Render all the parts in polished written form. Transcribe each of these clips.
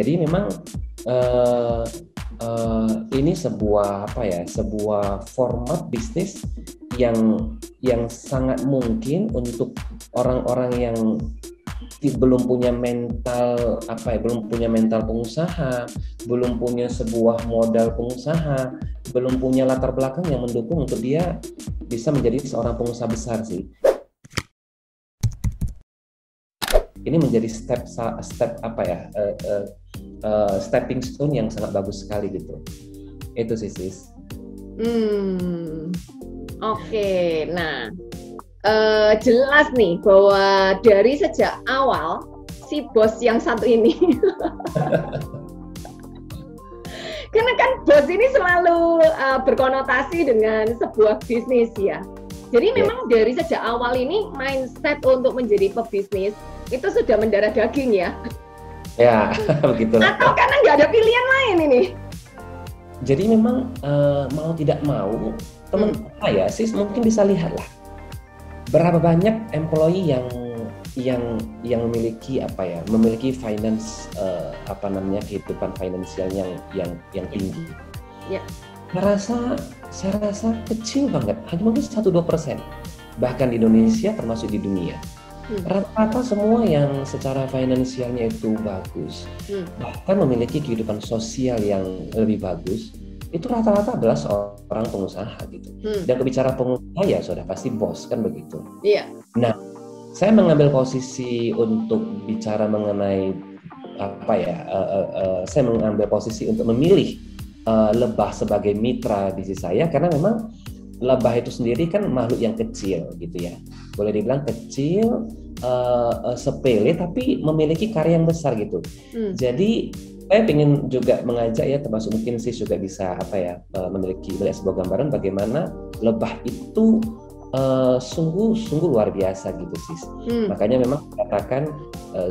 Jadi memang uh, ini sebuah apa ya, sebuah format bisnis yang sangat mungkin untuk orang-orang yang belum punya mental apa ya, belum punya mental pengusaha, belum punya sebuah modal pengusaha, belum punya latar belakang yang mendukung untuk dia bisa menjadi seorang pengusaha besar sih. Ini menjadi step apa ya, stepping stone yang sangat bagus sekali gitu. Itu sih sis. Hmm, oke. Nah, jelas nih bahwa dari sejak awal si bos yang satu ini, karena kan bos ini selalu berkonotasi dengan sebuah bisnis ya. Jadi Ya, memang dari sejak awal ini mindset untuk menjadi pebisnis itu sudah mendarah daging ya. ya begitulah. Atau karena nggak ada pilihan lain ini? Jadi memang mau tidak mau teman Hmm. saya sih mungkin bisa lihat lah berapa banyak employee yang memiliki apa ya, memiliki finance apa namanya, kehidupan finansial yang Ya, tinggi. ya. Saya rasa kecil banget, hanya mungkin 1-2%. Bahkan di Indonesia termasuk di dunia. Hmm. Rata-rata semua yang secara finansialnya itu bagus, Hmm. bahkan memiliki kehidupan sosial yang lebih bagus, itu rata-rata adalah seorang pengusaha gitu. Hmm. Dan kebicara pengusaha ya sudah pasti bos kan begitu. Iya. Nah, saya mengambil posisi untuk bicara mengenai apa ya, saya mengambil posisi untuk memilih lebah sebagai mitra bisnis saya karena memang lebah itu sendiri kan makhluk yang kecil gitu ya, boleh dibilang kecil, sepele tapi memiliki karya yang besar gitu. Hmm. Jadi saya ingin juga mengajak ya, termasuk mungkin sih juga bisa apa ya, memiliki melihat sebuah gambaran bagaimana lebah itu sungguh luar biasa gitu sih. Hmm. Makanya memang katakan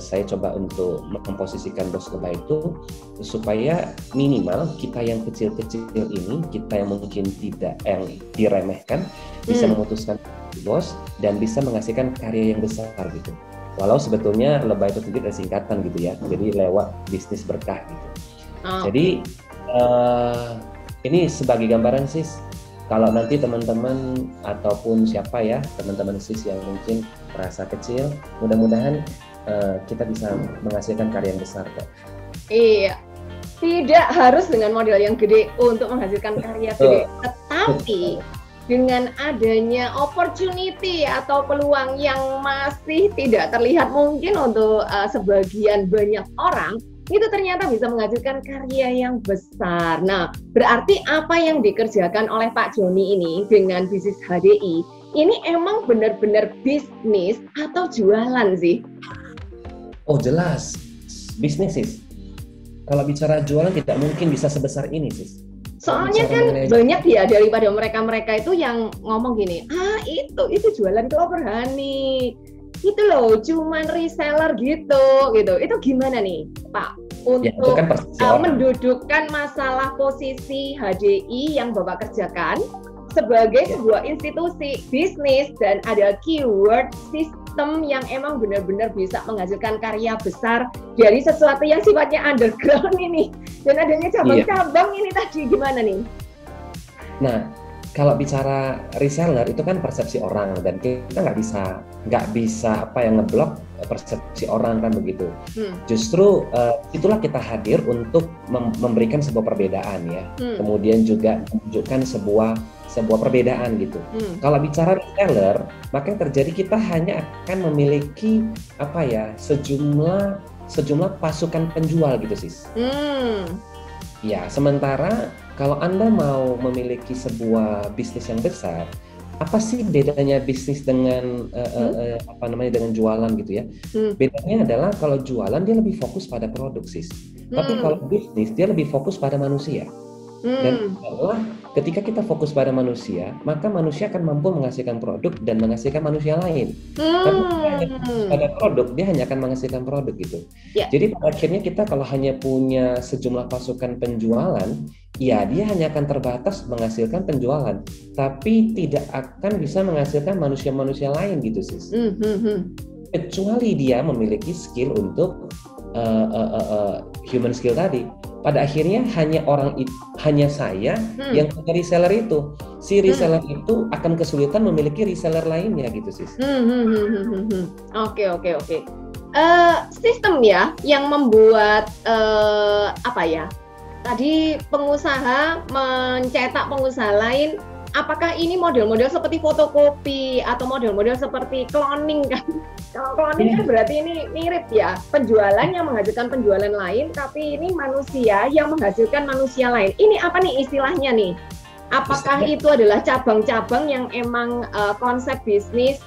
saya coba untuk memposisikan bos lebah itu supaya minimal kita yang kecil-kecil ini, kita yang mungkin tidak yang diremehkan, bisa memutuskan bos dan bisa menghasilkan karya yang besar gitu. Walau sebetulnya lebah itu sendiri ada singkatan gitu ya, jadi lewat bisnis berkah gitu. Oh. Jadi ini sebagai gambaran sis, kalau nanti teman-teman ataupun siapa ya, teman-teman sis yang mungkin merasa kecil, mudah-mudahan kita bisa menghasilkan karya yang besar kok. Iya, tidak harus dengan modal yang gede untuk menghasilkan karya gede, tetapi dengan adanya opportunity atau peluang yang masih tidak terlihat mungkin untuk sebagian banyak orang, itu ternyata bisa menghasilkan karya yang besar. Nah, berarti apa yang dikerjakan oleh Pak Joni ini dengan bisnis HDI, ini emang benar-benar bisnis atau jualan sih? Oh jelas, bisnis sis. Kalau bicara jualan tidak mungkin bisa sebesar ini sis. Soalnya kan banyak ya daripada mereka-mereka itu yang ngomong gini, itu jualan clover honey, itu loh cuman reseller gitu. Itu gimana nih Pak ya, itu untuk kan persepsi orang. mendudukkan masalah posisi HDI yang Bapak kerjakan sebagai sebuah institusi bisnis dan ada keyword sistem yang emang benar-benar bisa menghasilkan karya besar dari sesuatu yang sifatnya underground ini, dan adanya cabang-cabang ini tadi gimana nih? Nah, kalau bicara reseller itu kan persepsi orang dan kita nggak bisa apa yang ngeblok persepsi orang kan begitu. Justru itulah kita hadir untuk memberikan sebuah perbedaan ya. Kemudian juga menunjukkan sebuah perbedaan gitu. Kalau bicara reseller, maka yang terjadi kita hanya akan memiliki apa ya, sejumlah pasukan penjual gitu sis. Ya, sementara kalau Anda mau memiliki sebuah bisnis yang besar, apa sih bedanya bisnis dengan apa namanya, dengan jualan gitu ya? Bedanya adalah kalau jualan dia lebih fokus pada produk sis. Tapi kalau bisnis dia lebih fokus pada manusia. Dan ketika kita fokus pada manusia, maka manusia akan mampu menghasilkan produk dan menghasilkan manusia lain. Tapi dia hanya fokus pada produk, dia hanya akan menghasilkan produk gitu. Jadi pada akhirnya kita kalau hanya punya sejumlah pasukan penjualan, ya dia hanya akan terbatas menghasilkan penjualan, tapi tidak akan bisa menghasilkan manusia-manusia lain gitu sis. Kecuali dia memiliki skill untuk human skill tadi. Pada akhirnya hanya saya yang punya reseller itu. Si reseller itu akan kesulitan memiliki reseller lainnya gitu, sis. Oke. Sistem ya yang membuat apa ya? Tadi pengusaha mencetak pengusaha lain. Apakah ini model-model seperti fotokopi atau model-model seperti cloning kan? Kalau cloning kan berarti ini mirip ya, penjualan yang menghasilkan penjualan lain, tapi ini manusia yang menghasilkan manusia lain. Ini apa nih istilahnya nih? Apakah itu adalah cabang-cabang yang emang konsep bisnis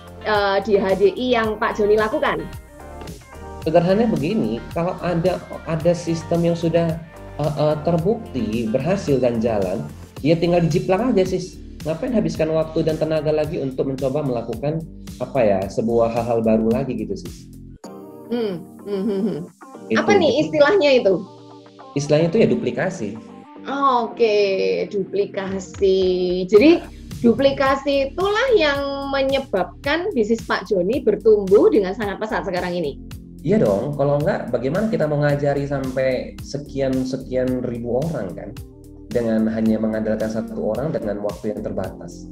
di HDI yang Pak Joni lakukan? Sederhananya begini, kalau ada sistem yang sudah terbukti berhasil dan jalan, ya tinggal dijiplak aja, sis. Ngapain habiskan waktu dan tenaga lagi untuk mencoba melakukan sebuah hal-hal baru lagi gitu, sis. Apa nih istilahnya itu? Istilahnya itu ya duplikasi. Oke, duplikasi. Jadi duplikasi itulah yang menyebabkan bisnis Pak Joni bertumbuh dengan sangat pesat sekarang ini. Iya dong, kalau enggak bagaimana kita mau ngajari sampai sekian ribu orang kan? Dengan hanya mengandalkan satu orang dengan waktu yang terbatas.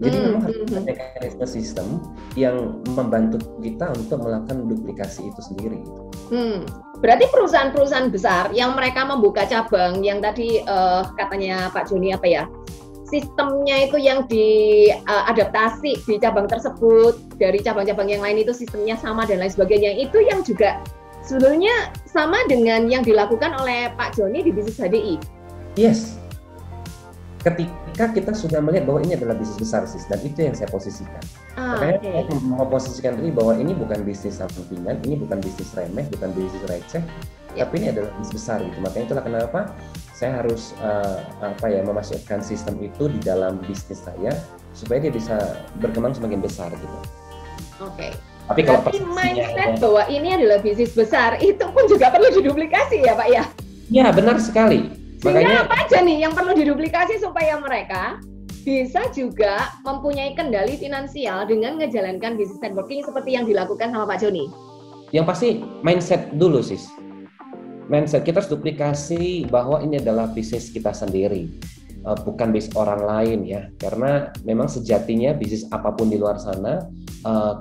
Jadi memang harus ada mekanisme sistem yang membantu kita untuk melakukan duplikasi itu sendiri. Berarti perusahaan-perusahaan besar yang mereka membuka cabang, yang tadi katanya Pak Joni apa ya, sistemnya itu yang diadaptasi di cabang tersebut, dari cabang-cabang yang lain itu sistemnya sama dan lain sebagainya, itu yang juga sebenarnya sama dengan yang dilakukan oleh Pak Joni di bisnis HDI. Yes. Ketika kita sudah melihat bahwa ini adalah bisnis besar, sis, dan itu yang saya posisikan. Makanya saya mau posisikan diri bahwa ini bukan bisnis sampingan, ini bukan bisnis remeh, bukan bisnis receh, tapi ini adalah bisnis besar gitu. Makanya itulah kenapa saya harus memasukkan sistem itu di dalam bisnis saya supaya dia bisa berkembang semakin besar gitu. Oke. Tapi kalau mindset bahwa ini adalah bisnis besar itu pun juga perlu diduplikasi ya Pak ya? Ya benar sekali. Makanya apa aja nih yang perlu diduplikasi supaya mereka bisa juga mempunyai kendali finansial dengan menjalankan bisnis networking seperti yang dilakukan sama Pak Joni? Yang pasti mindset dulu, sis. Mindset kita harus duplikasi bahwa ini adalah bisnis kita sendiri, bukan bisnis orang lain ya. Karena memang sejatinya bisnis apapun di luar sana,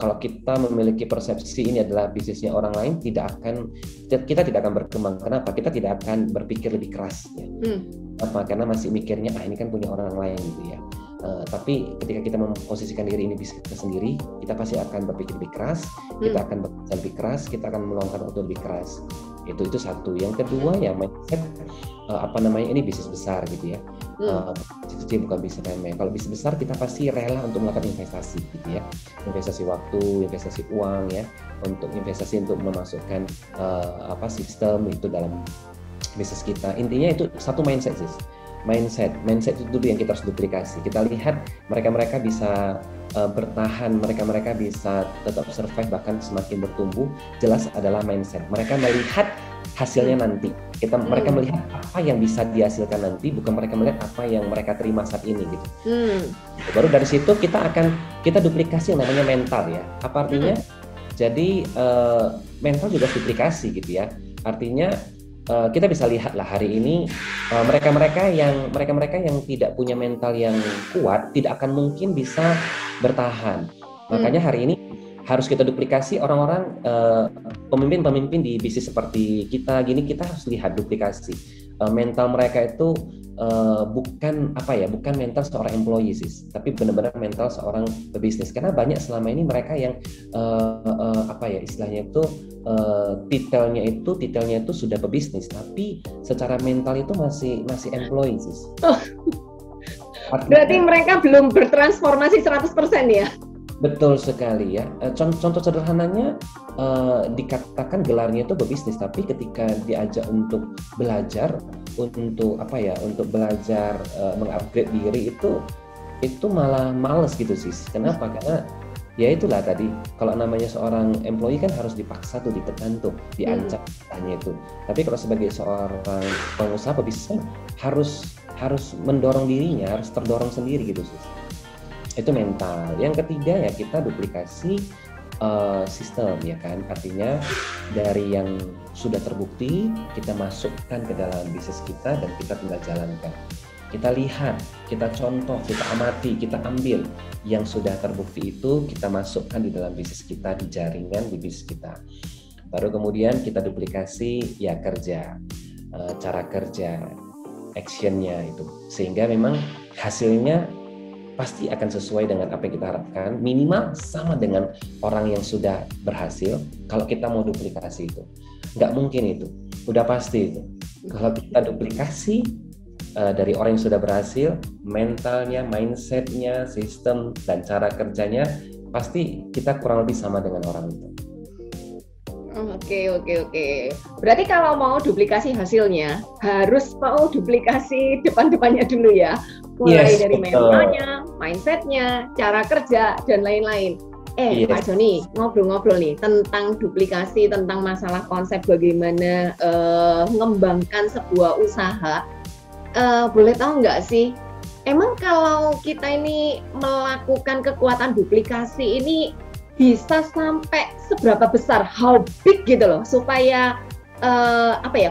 kalau kita memiliki persepsi ini adalah bisnisnya orang lain, kita tidak akan berkembang. Kenapa? Kita tidak akan berpikir lebih keras ya. Apa? Karena masih mikirnya ini kan punya orang lain gitu ya. Tapi ketika kita memposisikan diri ini bisnis kita sendiri, kita pasti akan berpikir lebih keras, kita akan bekerja lebih keras, kita akan meluangkan waktu lebih keras. Itu satu. Yang kedua ya mindset ini bisnis besar gitu ya. Kecil bukan bisnis remeh. Kalau bisnis besar kita pasti rela untuk melakukan investasi gitu ya. Investasi waktu, investasi uang ya, untuk investasi untuk memasukkan sistem itu dalam bisnis kita. Intinya itu satu mindset, sis. Mindset itu dulu yang kita harus duplikasi. Kita lihat mereka bisa bertahan, mereka bisa tetap survive bahkan semakin bertumbuh. Jelas adalah mindset. Mereka melihat hasilnya nanti. Mereka melihat apa yang bisa dihasilkan nanti, bukan mereka melihat apa yang mereka terima saat ini gitu. Baru dari situ kita duplikasi yang namanya mental ya. Apa artinya? Jadi mental juga duplikasi gitu ya. Artinya kita bisa lihat lah hari ini mereka-mereka yang tidak punya mental yang kuat tidak akan mungkin bisa bertahan. Makanya hari ini harus kita duplikasi orang-orang pemimpin-pemimpin di bisnis seperti kita gini, kita harus lihat duplikasi mental mereka itu bukan mental seorang employee sis, tapi benar-benar mental seorang pebisnis. Karena banyak selama ini mereka yang istilahnya itu titelnya itu sudah pebisnis, tapi secara mental itu masih employee sis. Berarti mereka belum bertransformasi 100% ya? Betul sekali ya. Contoh sederhananya dikatakan gelarnya itu berbisnis, tapi ketika diajak untuk belajar, untuk belajar mengupgrade diri itu malah males gitu sis. Kenapa? Karena ya itulah tadi, kalau namanya seorang employee kan harus dipaksa tuh, ditekan tuh, diancam hanya itu. Tapi kalau sebagai seorang pengusaha pebisnis harus mendorong dirinya, harus terdorong sendiri gitu sis. Itu mental. Yang ketiga ya kita duplikasi sistem ya kan, artinya dari yang sudah terbukti kita masukkan ke dalam bisnis kita dan kita tinggal jalankan. Kita lihat, kita contoh, kita amati, kita ambil yang sudah terbukti itu kita masukkan di dalam bisnis kita, di jaringan di bisnis kita. Baru kemudian kita duplikasi ya kerja, cara kerja, actionnya itu, sehingga memang hasilnya pasti akan sesuai dengan apa yang kita harapkan, minimal sama dengan orang yang sudah berhasil. Kalau kita mau duplikasi itu nggak mungkin, itu udah pasti itu. Kalau kita duplikasi dari orang yang sudah berhasil, mentalnya, mindsetnya, sistem dan cara kerjanya pasti kita kurang lebih sama dengan orang itu. Oke. Berarti kalau mau duplikasi hasilnya harus mau duplikasi depan-depannya dulu ya. Mulai dari mentalnya, mindsetnya, cara kerja dan lain-lain. Pak Joni, ngobrol-ngobrol nih tentang duplikasi, tentang masalah konsep bagaimana mengembangkan sebuah usaha. Boleh tahu nggak sih, emang kalau kita ini melakukan kekuatan duplikasi ini bisa sampai seberapa besar, how big gitu loh, supaya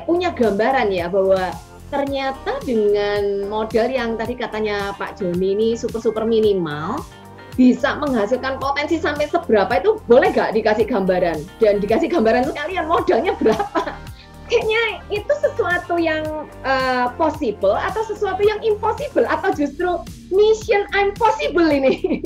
punya gambaran ya bahwa ternyata dengan modal yang tadi katanya Pak Joni ini super minimal bisa menghasilkan potensi sampai seberapa, itu boleh nggak dikasih gambaran? Dan dikasih gambaran sekalian modalnya berapa? Kayaknya itu sesuatu yang possible atau sesuatu yang impossible atau justru mission impossible ini?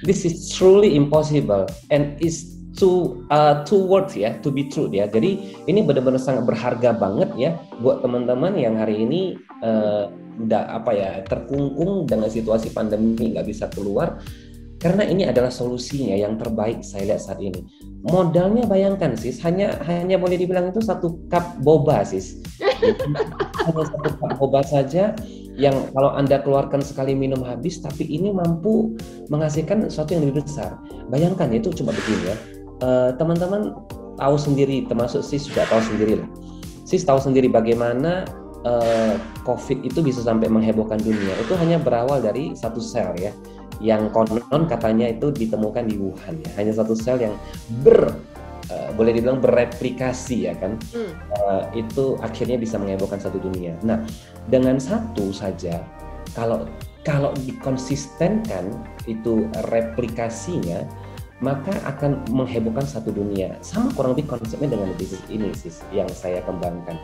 This is truly impossible and is two words ya, to be true ya. Jadi ini benar-benar sangat berharga banget ya buat teman-teman yang hari ini terkungkung dengan situasi pandemi, nggak bisa keluar. Karena ini adalah solusinya yang terbaik saya lihat saat ini. Modalnya bayangkan sis, hanya boleh dibilang itu 1 cup boba sis. Hanya 1 cup boba saja yang kalau Anda keluarkan sekali minum habis, tapi ini mampu menghasilkan sesuatu yang lebih besar. Bayangkan itu cuma begini ya. Teman-teman tahu sendiri, termasuk sis juga tahu sendiri lah. Sis tahu sendiri bagaimana COVID itu bisa sampai menghebohkan dunia. Itu hanya berawal dari 1 sel ya, yang konon katanya itu ditemukan di Wuhan ya. Hanya 1 sel yang boleh dibilang bereplikasi ya kan. Itu akhirnya bisa menghebohkan satu dunia. Nah, dengan 1 saja kalau dikonsistenkan itu replikasinya, maka akan menghebohkan satu dunia. Sama kurang lebih konsepnya dengan bisnis ini sis yang saya kembangkan.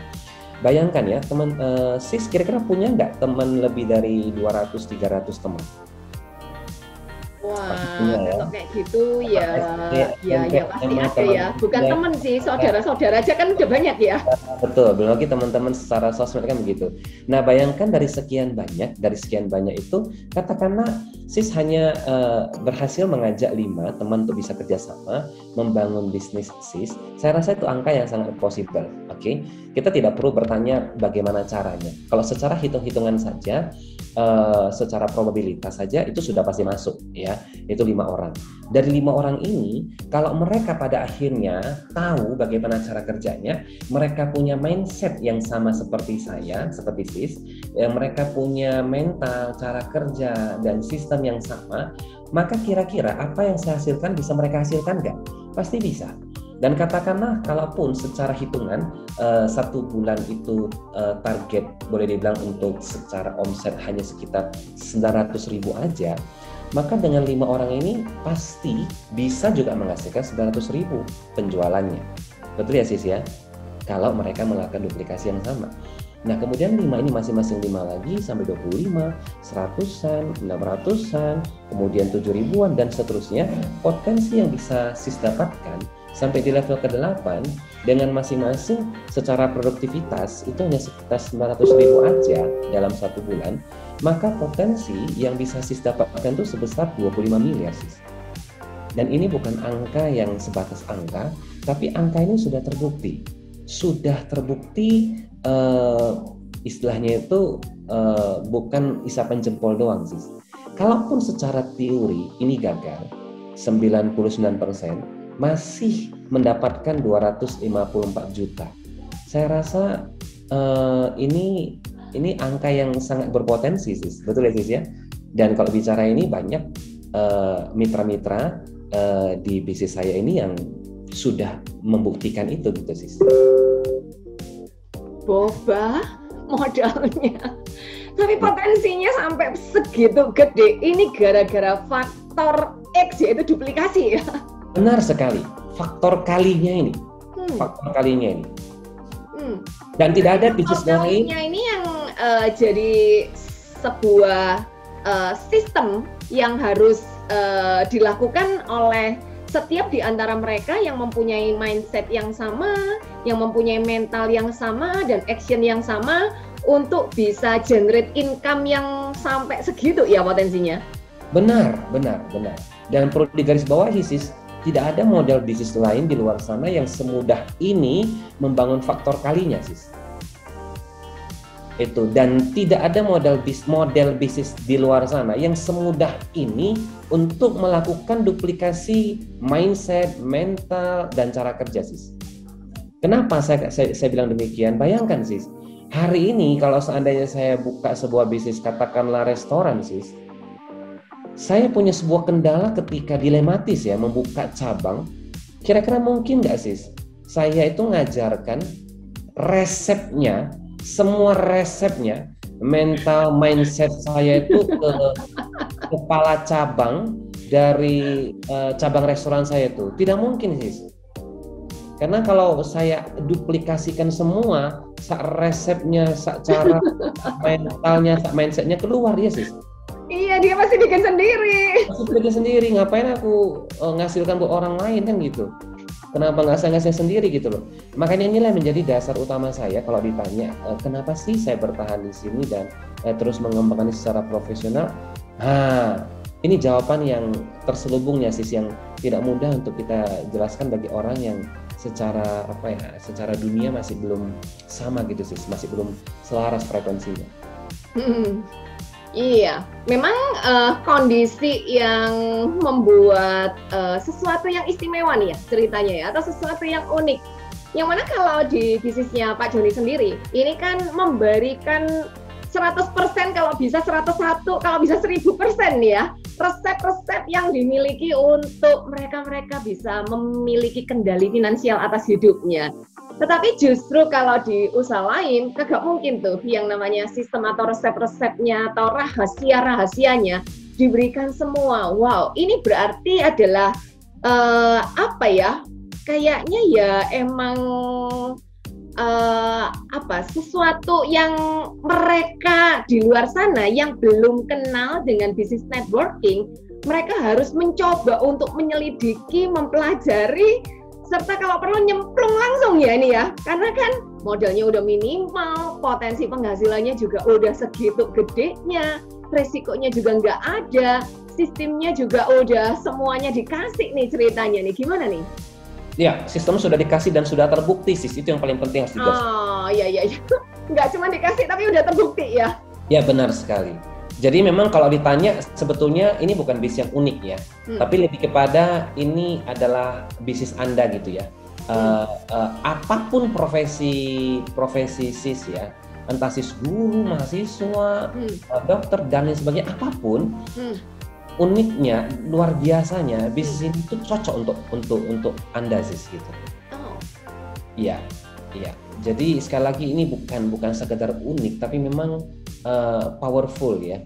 Bayangkan ya teman, sis kira-kira punya nggak teman lebih dari 200-300 teman? Wah, kalau kayak gitu ya pasti ada ya. Bukan teman sih, saudara-saudara aja kan udah banyak ya. Betul, belum lagi teman-teman secara sosmed kan begitu. Nah, bayangkan dari sekian banyak itu, katakanlah sis hanya berhasil mengajak 5 teman untuk bisa kerjasama membangun bisnis sis. Saya rasa itu angka yang sangat possible. Oke, kita tidak perlu bertanya bagaimana caranya. Kalau secara hitung-hitungan saja, secara probabilitas saja itu sudah pasti masuk ya, itu 5 orang. Dari 5 orang ini, kalau mereka pada akhirnya tahu bagaimana cara kerjanya, mereka punya mindset yang sama seperti saya, seperti sis, mereka punya mental, cara kerja dan sistem yang sama, maka kira-kira apa yang saya hasilkan bisa mereka hasilkan nggak? Pasti bisa. Dan katakanlah kalaupun secara hitungan 1 bulan itu target boleh dibilang untuk secara omset hanya sekitar 900.000 aja, maka dengan 5 orang ini pasti bisa juga menghasilkan 900.000 penjualannya. Betul ya sis ya? Kalau mereka melakukan duplikasi yang sama. Nah kemudian 5 ini masing-masing 5 lagi sampai 25, 100-an, 600-an, kemudian 7.000-an dan seterusnya. Potensi yang bisa sis dapatkan sampai di level ke-8 dengan masing-masing secara produktivitas itu hanya sekitar 900.000 aja dalam 1 bulan, maka potensi yang bisa sis dapatkan itu sebesar 25 miliar sis. Dan ini bukan angka yang sebatas angka, tapi angka ini sudah terbukti. Istilahnya itu bukan isapan jempol doang sis. Kalaupun secara teori ini gagal, 99% masih mendapatkan 254 juta. Saya rasa ini angka yang sangat berpotensi sis. Betul ya sis ya? Dan kalau bicara ini banyak mitra-mitra di bisnis saya ini yang sudah membuktikan itu gitu sih. Boba modalnya, tapi potensinya sampai segitu gede. Ini gara-gara faktor X, yaitu duplikasi ya. Benar sekali, faktor kalinya ini. Faktor kalinya ini. Dan tidak ada bisnis lain. Ini yang jadi sebuah sistem yang harus dilakukan oleh setiap di antara mereka yang mempunyai mindset yang sama, yang mempunyai mental yang sama, dan action yang sama untuk bisa generate income yang sampai segitu ya potensinya. Benar. Dan perlu digarisbawahi sis, tidak ada model bisnis lain di luar sana yang semudah ini membangun faktor kalinya sis. Itu, dan tidak ada model bisnis di luar sana yang semudah ini untuk melakukan duplikasi mindset, mental, dan cara kerja sis. Kenapa saya bilang demikian? Bayangkan sis, hari ini kalau seandainya saya buka sebuah bisnis, katakanlah restoran sis, saya punya sebuah kendala ketika dilematis ya membuka cabang. Kira-kira mungkin nggak sis saya itu ngajarkan resepnya, semua resepnya, mental mindset saya itu ke kepala cabang dari cabang restoran saya itu? Tidak mungkin sis. Karena kalau saya duplikasikan semua, resepnya, cara mentalnya, mindsetnya keluar ya sis. Iya, dia pasti bikin sendiri. Ngapain aku ngasilkan buat orang lain kan gitu. Kenapa nggak saya ngasih sendiri gitu loh. Makanya inilah menjadi dasar utama saya kalau ditanya kenapa sih saya bertahan di sini dan terus mengembangkan secara profesional. Ini jawaban yang terselubungnya sis, yang tidak mudah untuk kita jelaskan bagi orang yang secara secara dunia masih belum sama gitu sis, masih belum selaras frekuensinya. Iya, memang kondisi yang membuat sesuatu yang istimewa nih ya ceritanya ya, atau sesuatu yang unik. Yang mana kalau di bisnisnya Pak Joni sendiri, ini kan memberikan 100%, kalau bisa 101, kalau bisa 1000% nih ya, resep-resep yang dimiliki untuk mereka bisa memiliki kendali finansial atas hidupnya. Tetapi justru kalau di usaha lain, kagak mungkin tuh yang namanya sistem atau resep-resepnya atau rahasia-rahasianya diberikan semua. Wow, ini berarti adalah kayaknya ya emang sesuatu yang mereka di luar sana yang belum kenal dengan bisnis networking, mereka harus mencoba untuk menyelidiki, mempelajari, serta kalau perlu nyemplung langsung ya ini ya, karena kan modalnya udah minimal, potensi penghasilannya juga udah segitu gedenya, resikonya juga nggak ada, sistemnya juga udah semuanya dikasih nih ceritanya nih, gimana nih? Ya, sistem sudah dikasih dan sudah terbukti sis, itu yang paling penting harus dijelaskan. Oh iya, nggak cuma dikasih tapi udah terbukti ya? Ya benar sekali. Jadi memang kalau ditanya sebetulnya ini bukan bisnis yang unik ya, tapi lebih kepada ini adalah bisnis Anda gitu ya. Apapun profesi sis ya, entah sis guru, mahasiswa, dokter dan lain sebagainya, apapun, uniknya, luar biasanya bisnis ini tuh cocok untuk Anda sis gitu. Iya. Jadi sekali lagi ini bukan sekedar unik, tapi memang powerful ya.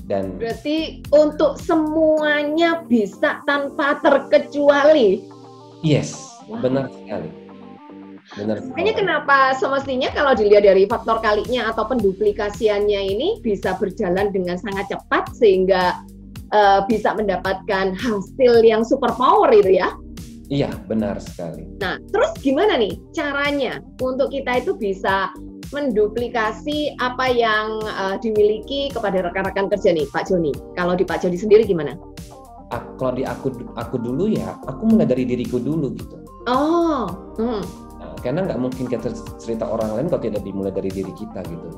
Dan berarti untuk semuanya bisa tanpa terkecuali. Yes, wow. Benar sekali. Makanya kenapa semestinya kalau dilihat dari faktor kalinya atau penduplikasiannya ini bisa berjalan dengan sangat cepat sehingga bisa mendapatkan hasil yang super power itu ya. Iya, benar sekali. Nah, terus gimana nih caranya untuk kita itu bisa menduplikasi apa yang dimiliki kepada rekan-rekan kerja nih, Pak Joni? Kalau di Pak Joni sendiri gimana? Kalau di aku dulu ya, aku mulai dari diriku dulu gitu. Oh. Nah, karena nggak mungkin kita cerita orang lain kalau tidak dimulai dari diri kita gitu.